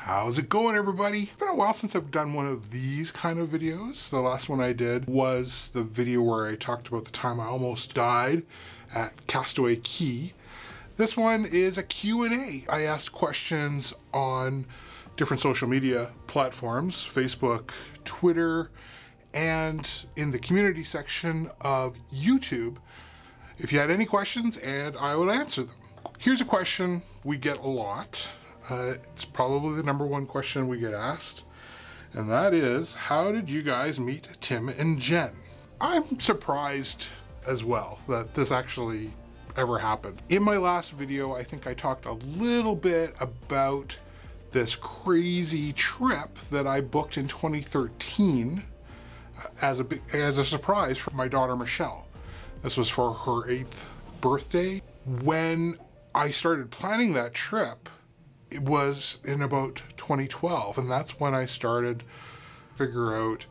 How's it going, everybody? It's been a while since I've done one of these kind of videos. The last one I did was the video where I talked about the time I almost died at Castaway Cay. This one is a Q&A. I asked questions on different social media platforms, Facebook, Twitter, and in the community section of YouTube. If you had any questions, and I would answer them. Here's a question we get a lot. It's probably the #1 question we get asked, and that is, how did you guys meet Tim and Jen? I'm surprised as well that this actually ever happened. In my last video, I think I talked a little bit about this crazy trip that I booked in 2013 as a surprise for my daughter Michelle. This was for her 8th birthday. When I started planning that trip, it was in about 2012, and that's when I started to figure out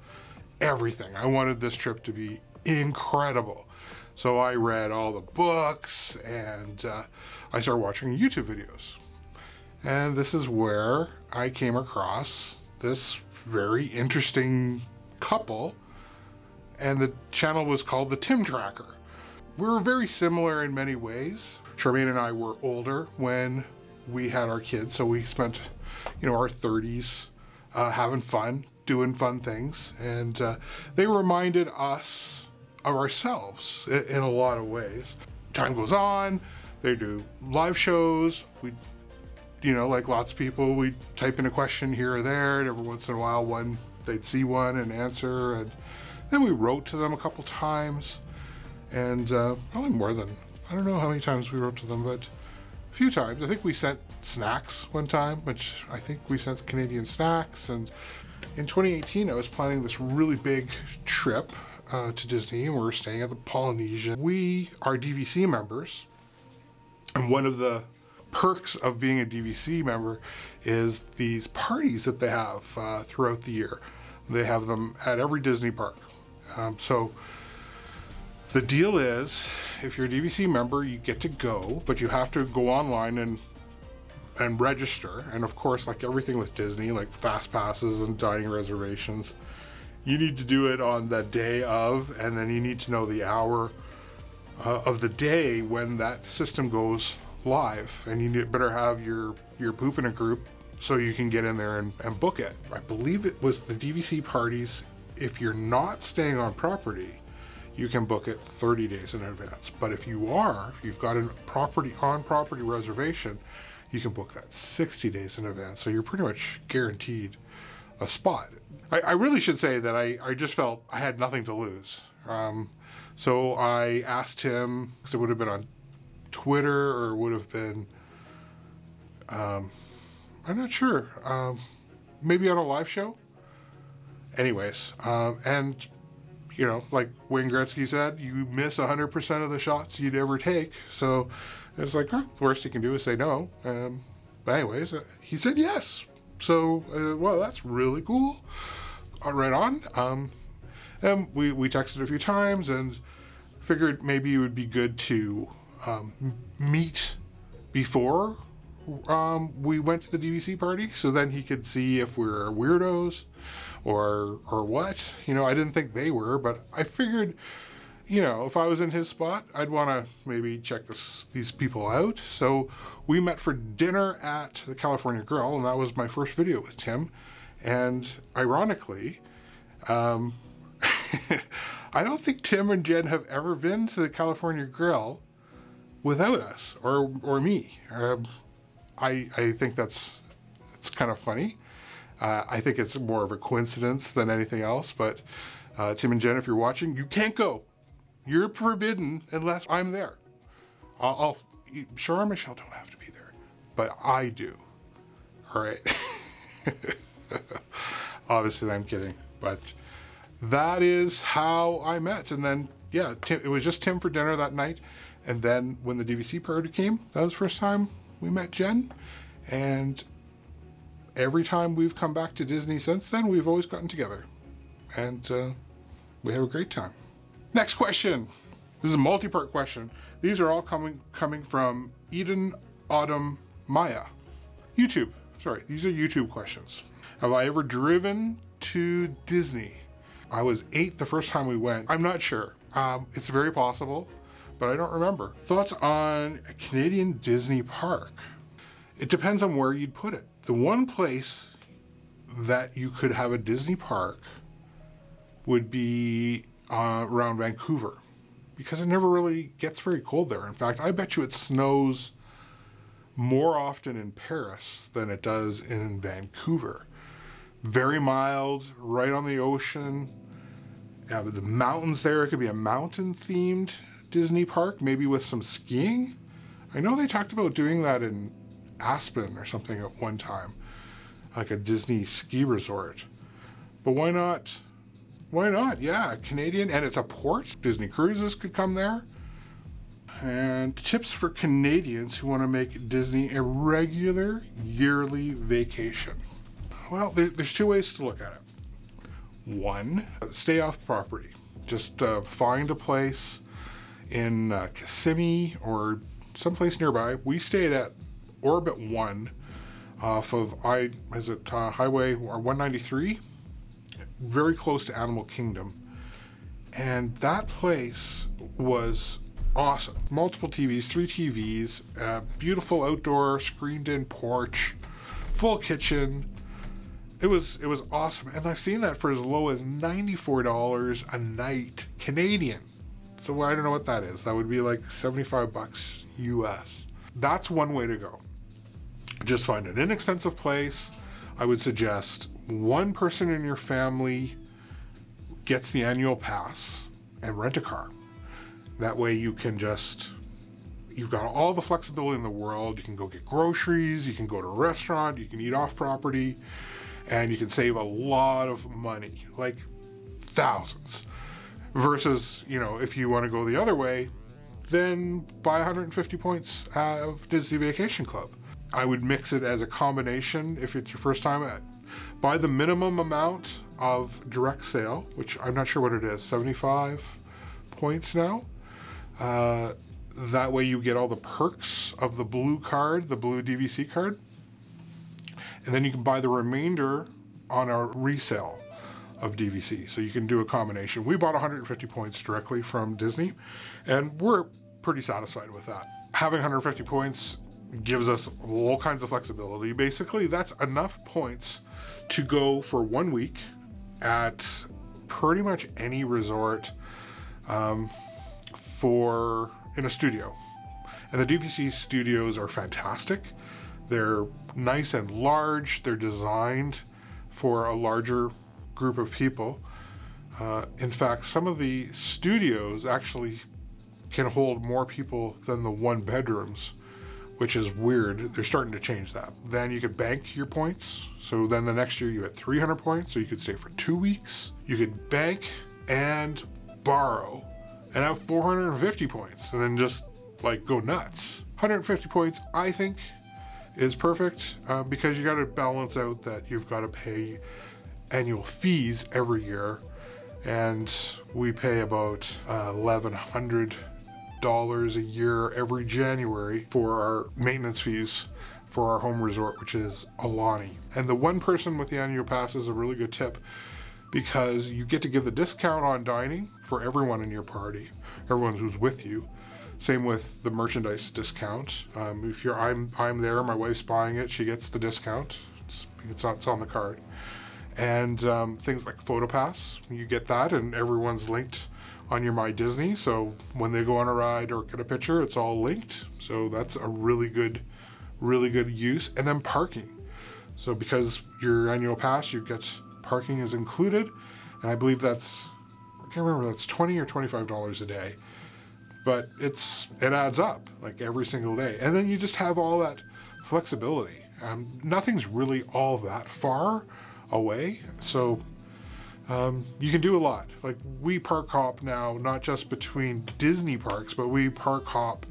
everything. I wanted this trip to be incredible. So I read all the books, and I started watching YouTube videos. And this is where I came across this very interesting couple, and the channel was called The Tim Tracker. We were very similar in many ways. Charmaine and I were older when we had our kids, so we spent, our 30s having fun, doing fun things, and they reminded us of ourselves in a lot of ways. Time goes on, they do live shows. We, like lots of people, we type in a question here or there, and every once in a while they'd see one and answer, and then we wrote to them a couple times, and probably more than, I don't know how many times we wrote to them, but a few times. I think we sent snacks one time, which I think we sent Canadian snacks. And in 2018, I was planning this really big trip to Disney, and we were staying at the Polynesian. We are DVC members, and one of the perks of being a DVC member is these parties that they have throughout the year. They have them at every Disney park. So the deal is, if you're a DVC member, you get to go, but you have to go online and register. And of course, like everything with Disney, like fast passes and dining reservations, you need to do it on the day of, and then you need to know the hour of the day when that system goes live. And you better have your poop in a group so you can get in there and book it. I believe it was the DVC parties. If you're not staying on property, you can book it 30 days in advance. But if you've got a on-property reservation, you can book that 60 days in advance. So you're pretty much guaranteed a spot. I really should say that I just felt I had nothing to lose. So I asked him, because it would have been on Twitter or it would have been, I'm not sure, maybe on a live show. Anyways, and like Wayne Gretzky said, you miss 100% of the shots you'd ever take. So it's like, the worst you can do is say no. But anyways, he said yes. So, well, that's really cool. Right on. And we texted a few times and figured maybe it would be good to meet before we went to the DVC party, so then he could see if we were weirdos or what. I didn't think they were, but I figured, if I was in his spot, I'd want to maybe check these people out. So we met for dinner at the California Grill, and that was my first video with Tim. And ironically, I don't think Tim and Jen have ever been to the California Grill without us or me. I think it's kind of funny. I think it's more of a coincidence than anything else, but Tim and Jen, if you're watching, you can't go. You're forbidden unless I'm there. Sure, Michelle don't have to be there, but I do. All right. Obviously, I'm kidding, but that is how I met. And then, yeah, it was just Tim for dinner that night. And then when the DVC party came, that was the first time we met Jen. And every time we've come back to Disney since then, we've always gotten together. And we have a great time. Next question. This is a multi-part question. These are all coming from Eden Autumn Maya. YouTube. sorry, these are YouTube questions. Have I ever driven to Disney? I was 8 the first time we went. I'm not sure. It's very possible, but I don't remember. Thoughts on a Canadian Disney park? It depends on where you'd put it. The one place that you could have a Disney park would be around Vancouver, because it never really gets very cold there. In fact, I bet you it snows more often in Paris than it does in Vancouver. Very mild, right on the ocean. The mountains there, it could be a mountain-themed Disney park, maybe with some skiing. I know they talked about doing that in Aspen or something at one time, like a Disney ski resort. But why not? Why not? Yeah, Canadian, and it's a port. Disney Cruises could come there. And tips for Canadians who want to make Disney a regular yearly vacation. Well, there's two ways to look at it. One, stay off property. Just find a place in Kissimmee or someplace nearby. We stayed at Orbit 1 off of Highway 193, very close to Animal Kingdom. And that place was awesome. Multiple TVs, 3 TVs, beautiful outdoor screened-in porch, full kitchen. It was awesome, and I've seen that for as low as $94 a night Canadian. So I don't know what that is. That would be like $75 US. That's one way to go. Just find an inexpensive place. I would suggest one person in your family gets the annual pass and rent a car. That way you can you've got all the flexibility in the world. You can go get groceries, you can go to a restaurant, you can eat off property, and you can save a lot of money, like thousands. Versus, if you want to go the other way, then buy 150 points of Disney Vacation Club. I would mix it as a combination if it's your first time. Buy the minimum amount of direct sale, which I'm not sure what it is, 75 points now. That way you get all the perks of the blue card, the blue DVC card. And then you can buy the remainder on a resale of DVC. So you can do a combination. We bought 150 points directly from Disney, and we're pretty satisfied with that. Having 150 points gives us all kinds of flexibility. Basically, that's enough points to go for 1 week at pretty much any resort in a studio. And the DVC studios are fantastic. They're nice and large. They're designed for a larger group of people. In fact, some of the studios actually can hold more people than the 1 bedrooms, which is weird. They're starting to change that. Then you could bank your points. So then the next year you had 300 points, so you could stay for 2 weeks. You could bank and borrow and have 450 points, and then just go nuts. 150 points, I think, is perfect because you got to balance out that you've got to pay annual fees every year, and we pay about $1,100 a year every January for our maintenance fees for our home resort, which is Alani. And the one person with the annual pass is a really good tip, because you get to give the discount on dining for everyone in your party, everyone who's with you. Same with the merchandise discount. If I'm there, my wife's buying it, she gets the discount. It's on the card. And things like PhotoPass, you get that, and everyone's linked on your My Disney. So when they go on a ride or get a picture, it's all linked. So that's a really good use. And then parking. So because your annual pass, you get parking is included, and I believe I can't remember, that's $20 or $25 a day. But it adds up every single day. And then you just have all that flexibility. Nothing's really all that far away. So you can do a lot. We park hop now, not just between Disney parks, but we park hop,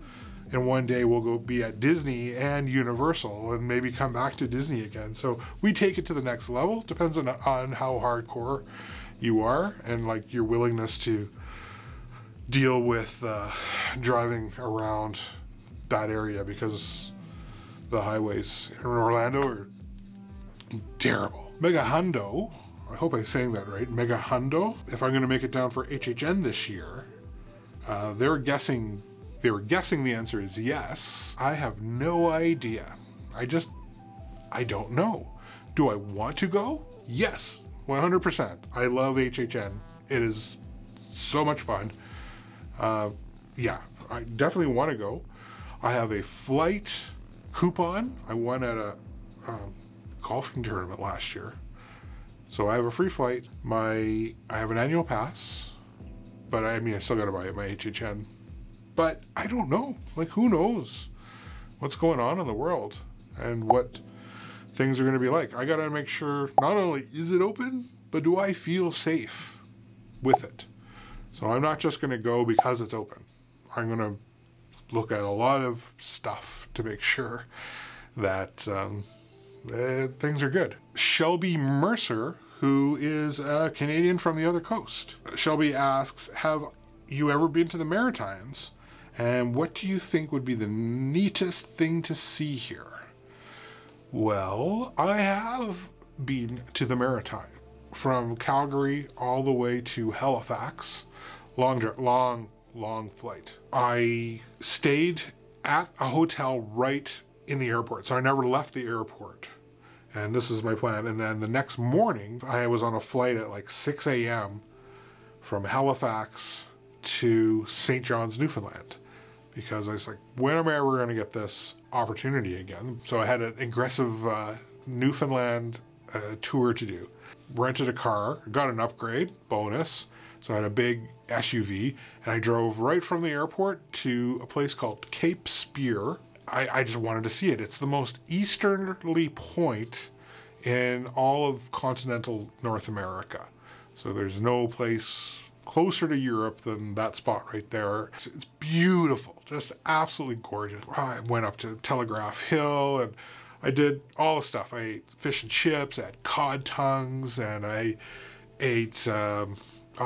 and one day we'll go be at Disney and Universal and maybe come back to Disney again. So we take it to the next level. Depends on how hardcore you are and your willingness to deal with driving around that area, because the highways in Orlando are terrible. Mega Hundo, I hope I'm saying that right, Mega Hundo, if I'm gonna make it down for HHN this year, they were guessing the answer is yes. I have no idea. I don't know. Do I want to go? Yes, 100%. I love HHN. It is so much fun. Yeah, I definitely want to go. I have a flight coupon. I won at a golfing tournament last year. So I have a free flight. I have an annual pass, but I mean, I still got to buy my HHN. But I don't know, like who knows what's going on in the world and what things are going to be like. I got to make sure not only is it open, but do I feel safe with it? So I'm not just going to go because it's open. I'm going to look at a lot of stuff to make sure that things are good. Shelby Mercer, who is a Canadian from the other coast. Shelby asks, have you ever been to the Maritimes? And what do you think would be the neatest thing to see here? Well, I have been to the Maritime, from Calgary all the way to Halifax. Long flight. I stayed at a hotel right in the airport, so I never left the airport. And this is my plan. And then the next morning, I was on a flight at like 6 a.m. from Halifax to St. John's, Newfoundland. Because I was like, when am I ever going to get this opportunity again? So I had an aggressive Newfoundland tour to do. Rented a car, got an upgrade, bonus. So I had a big SUV, and I drove right from the airport to a place called Cape Spear. I just wanted to see it. It's the most easterly point in all of continental North America. So there's no place closer to Europe than that spot right there. It's beautiful, just absolutely gorgeous. I went up to Telegraph Hill and I did all the stuff. I ate fish and chips, I had cod tongues, and I ate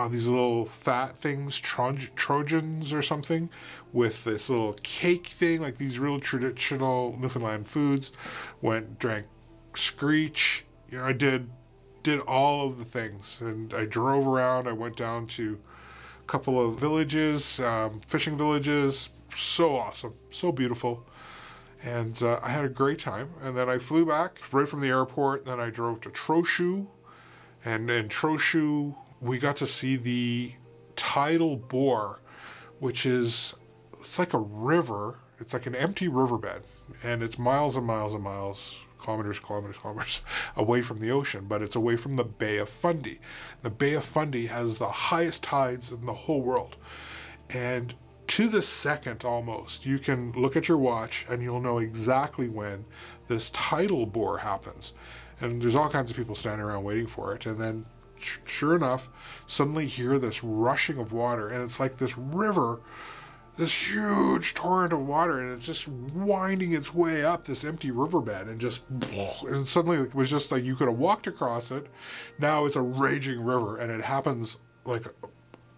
these little fat things, Trojans or something, with this little cake thing, like these real traditional Newfoundland foods. Drank Screech. You know, I did all of the things, and I drove around. I went down to a couple of villages, fishing villages. So awesome, so beautiful. And I had a great time. And then I flew back right from the airport. Then I drove to Trochu, and in Trochu, we got to see the tidal bore, which is, it's like a river. It's like an empty riverbed, and it's miles and miles and miles, kilometers away from the ocean, but it's away from the Bay of Fundy. The Bay of Fundy has the highest tides in the whole world. And to the second almost, you can look at your watch and you'll know exactly when this tidal bore happens. And there's all kinds of people standing around waiting for it. And then sure enough, suddenly hear this rushing of water, and it's like this river, this huge torrent of water, and it's just winding its way up this empty riverbed, and suddenly it was just like you could have walked across it. Now it's a raging river, and it happens like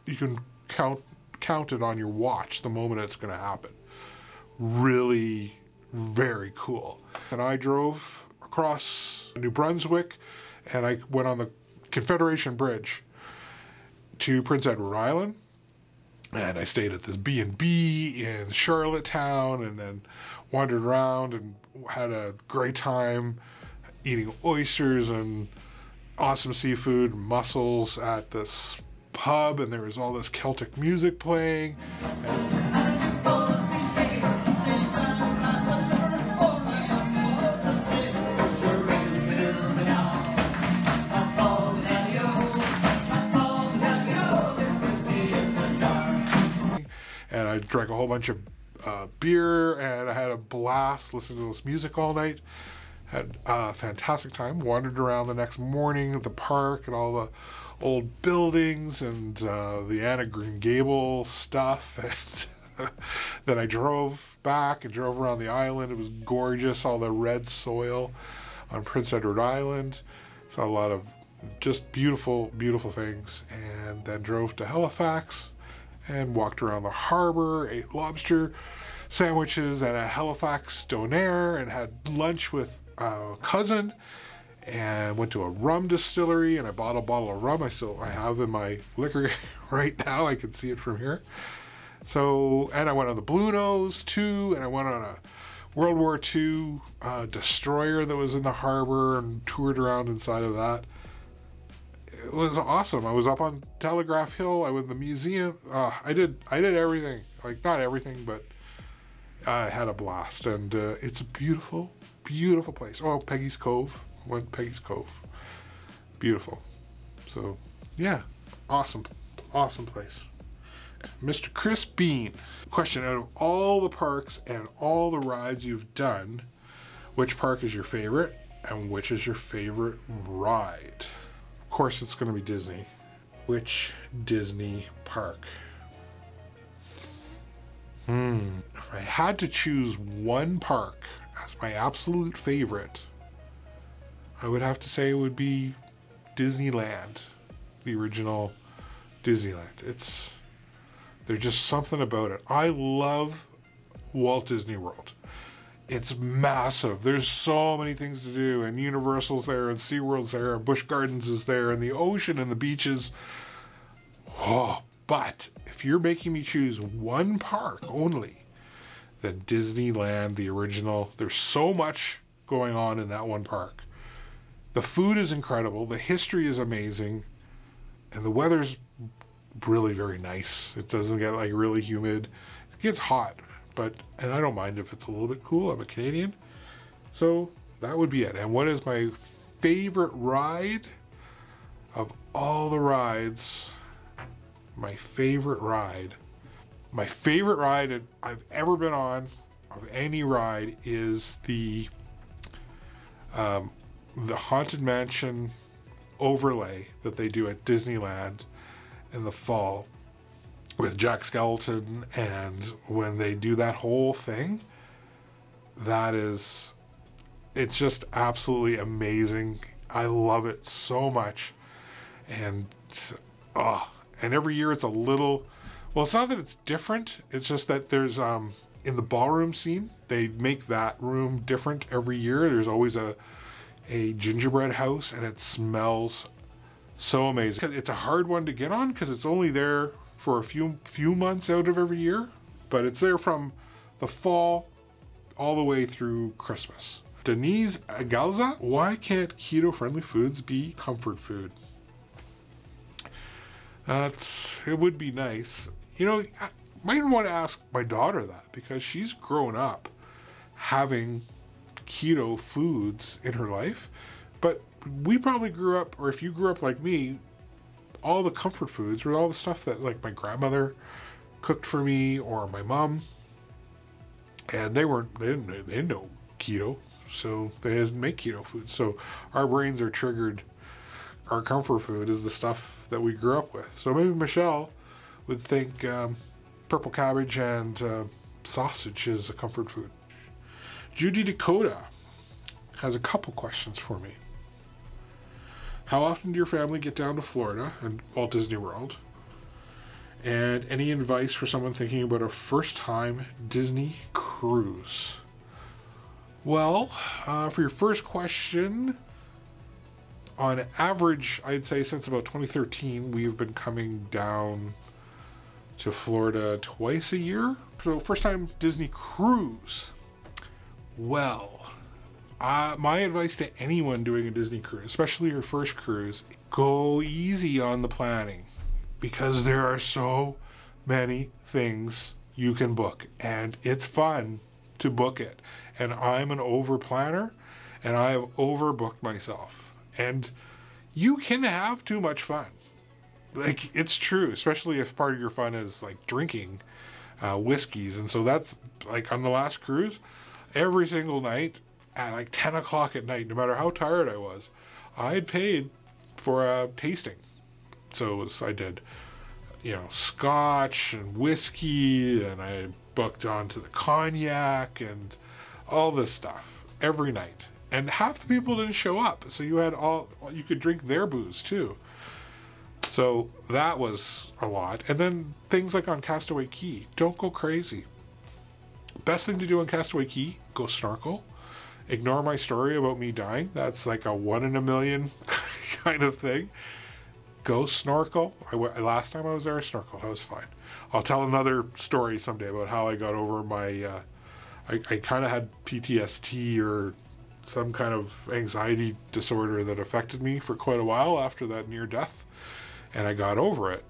you can count it on your watch the moment it's going to happen. Really very cool. And I drove across New Brunswick, and I went on the Confederation Bridge to Prince Edward Island, and I stayed at this B&B in Charlottetown, and then wandered around and had a great time eating oysters and awesome seafood, mussels at this pub, and there was all this Celtic music playing. And I drank a whole bunch of beer, and I had a blast listening to this music all night. Had a fantastic time. Wandered around the next morning at the park and all the old buildings and the Anna Green Gable stuff. And then I drove back and drove around the island. It was gorgeous, all the red soil on Prince Edward Island. Saw a lot of just beautiful, beautiful things. And then drove to Halifax and walked around the harbor, ate lobster sandwiches at a Halifax Donair, and had lunch with a cousin and went to a rum distillery and I bought a bottle of rum. I have in my liquor right now. I can see it from here. So, and I went on the Blue Nose too, and I went on a World War II destroyer that was in the harbor and toured around inside of that. It was awesome. I was up on Telegraph Hill. I went to the museum. I did everything. Like, not everything, but I had a blast. And it's a beautiful, beautiful place. Oh, Peggy's Cove. Went to Peggy's Cove. Beautiful. So, yeah. Awesome. Awesome place. Mr. Chris Bean. Question: out of all the parks and all the rides you've done, which park is your favorite and which is your favorite ride? Of course, it's going to be Disney. Which Disney park? If I had to choose one park as my absolute favorite, I would have to say it would be Disneyland, the original Disneyland. There's just something about it. I love Walt Disney World. It's massive. There's so many things to do, and Universal's there, and SeaWorld's there, and Busch Gardens is there, and the ocean and the beaches. Oh, but if you're making me choose one park only, then Disneyland, the original. There's so much going on in that one park. The food is incredible. The history is amazing. And the weather's really very nice. It doesn't get like really humid. It gets hot, and I don't mind if it's a little bit cool. I'm a Canadian. So that would be it. And what is my favorite ride of all the rides? My favorite ride I've ever been on of any ride is the Haunted Mansion overlay that they do at Disneyland in the fall with Jack Skellington, and when they do that whole thing, it's just absolutely amazing. I love it so much. And every year it's a little, well, it's not that it's different, it's just that there's in the ballroom scene, they make that room different every year. There's always a gingerbread house, and it smells so amazing. It's a hard one to get on because it's only there for a few months out of every year, but it's there from the fall all the way through Christmas. Denise Agalza: why can't keto-friendly foods be comfort food? It would be nice. You know, I might want to ask my daughter that, because she's grown up having keto foods in her life, but we probably grew up, or if you grew up like me, all the comfort foods were all the stuff that like my grandmother cooked for me or my mom, and they didn't know keto, so they didn't make keto food. So our brains are triggered. Our comfort food is the stuff that we grew up with. So maybe Michelle would think purple cabbage and sausage is a comfort food. Judy Dakota has a couple questions for me. How often do your family get down to Florida and Walt Disney World? And any advice for someone thinking about a first-time Disney cruise? Well, for your first question, on average, I'd say since about 2013, we've been coming down to Florida twice a year. So first-time Disney cruise. Well, my advice to anyone doing a Disney cruise, especially your first cruise, go easy on the planning, because there are so many things you can book, and it's fun to book it. And I'm an over planner, and I have overbooked myself. And you can have too much fun. Like, it's true, especially if part of your fun is like drinking whiskeys. And so that's like on the last cruise, every single night at like 10 o'clock at night, no matter how tired I was, I had paid for a tasting. So I did, scotch and whiskey, and I booked onto the cognac and all this stuff every night. And half the people didn't show up, so you could drink their booze too. So that was a lot. And then things like on Castaway Cay, don't go crazy. Best thing to do on Castaway Cay, go snorkel Ignore my story about me dying. That's like a 1 in a million kind of thing. Go snorkel. Last time I was there, I snorkeled. I was fine. I'll tell another story someday about how I got over my, I kind of had PTSD or some kind of anxiety disorder that affected me for quite a while after that near death. And I got over it.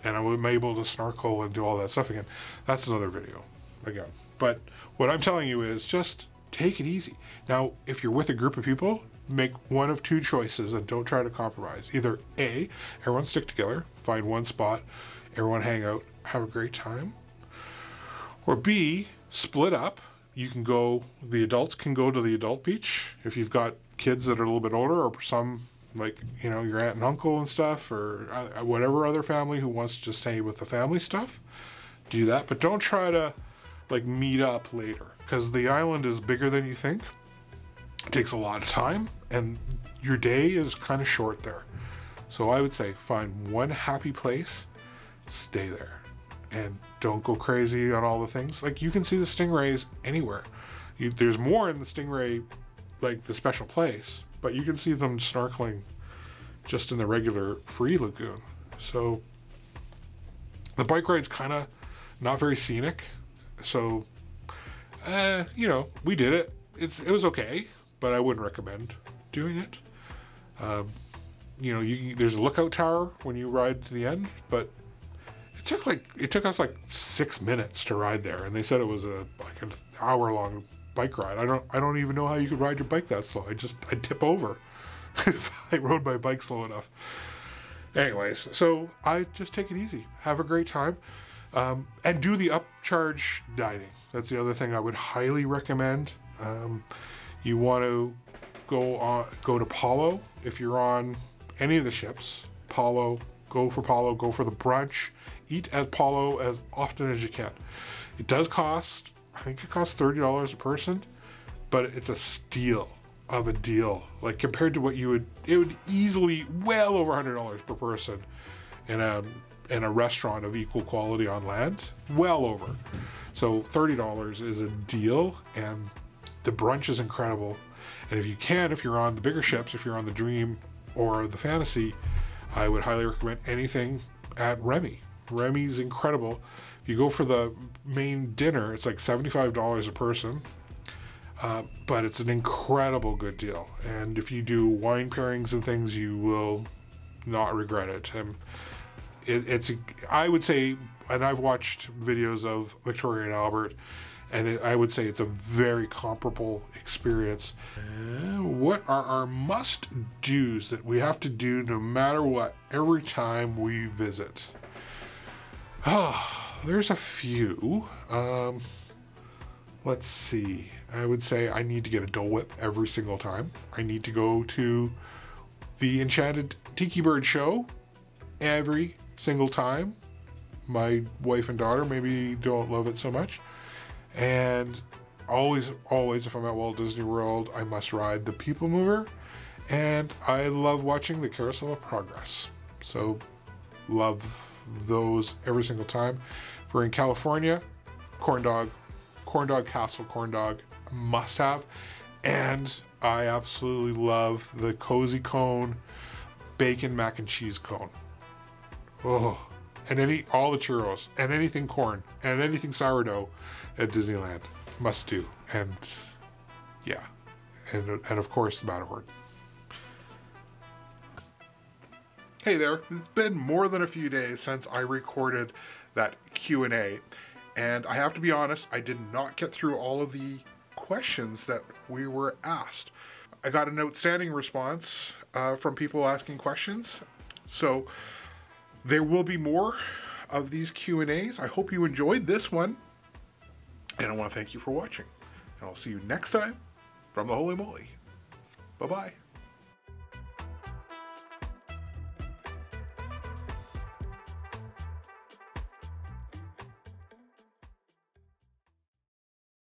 And I was able to snorkel and do all that stuff again. That's another video again. But what I'm telling you is just take it easy. Now, if you're with a group of people, make one of two choices and don't try to compromise. Either A, everyone stick together, find one spot, everyone hang out, have a great time. Or B, split up. You can go, the adults can go to the adult beach. If you've got kids that are a little bit older, or some, like, you know, your aunt and uncle and stuff, or whatever other family who wants to just stay with the family stuff, do that. But don't try to, like, meet up later, because the island is bigger than you think. It takes a lot of time, and your day is kind of short there. So I would say find one happy place, stay there. And don't go crazy on all the things. Like, you can see the stingrays anywhere. There's more in the stingray, like the special place, but you can see them snorkeling just in the regular free lagoon. So the bike ride's kind of not very scenic. So, you know, we did it. It was okay, but I wouldn't recommend doing it. You know, there's a lookout tower when you ride to the end, but it took us like 6 minutes to ride there, and they said it was like an hour-long bike ride. I don't even know how you could ride your bike that slow. I'd tip over if I rode my bike slow enough. Anyways, so I just take it easy, have a great time, and do the upcharge dining. That's the other thing I would highly recommend. You want to go to Palo if you're on any of the ships. Palo, go for the brunch. Eat at Palo as often as you can. It does cost, I think it costs $30 a person, but it's a steal of a deal. Like, compared to what it would easily well over $100 per person in a restaurant of equal quality on land. Well over. So $30 is a deal, and the brunch is incredible. And if you're on the bigger ships, if you're on the Dream or the Fantasy, I would highly recommend anything at Remy. Remy's incredible. If you go for the main dinner, it's like $75 a person, but it's an incredible good deal. And if you do wine pairings and things, you will not regret it. And I would say, and I've watched videos of Victoria and Albert, and I would say it's a very comparable experience. What are our must-dos that we have to do no matter what every time we visit? There's a few. Let's see. I would say I need to get a Dole Whip every single time. I need to go to the Enchanted Tiki Bird show every single time. My wife and daughter maybe don't love it so much. And always, if I'm at Walt Disney World, I must ride the People Mover. And I love watching the Carousel of Progress. So, love those every single time. If we're in California, corn dog castle corn dog, must have. And I absolutely love the Cozy Cone bacon mac and cheese cone. Oh, and all the churros and anything corn and anything sourdough at Disneyland, must do. And yeah, and of course the Matterhorn. Hey there, it's been more than a few days since I recorded that Q&A, and I have to be honest, I did not get through all of the questions that we were asked. I got an outstanding response from people asking questions, so there will be more of these Q&As. I hope you enjoyed this one, and I want to thank you for watching, and I'll see you next time from The Holy Moly. Bye-bye.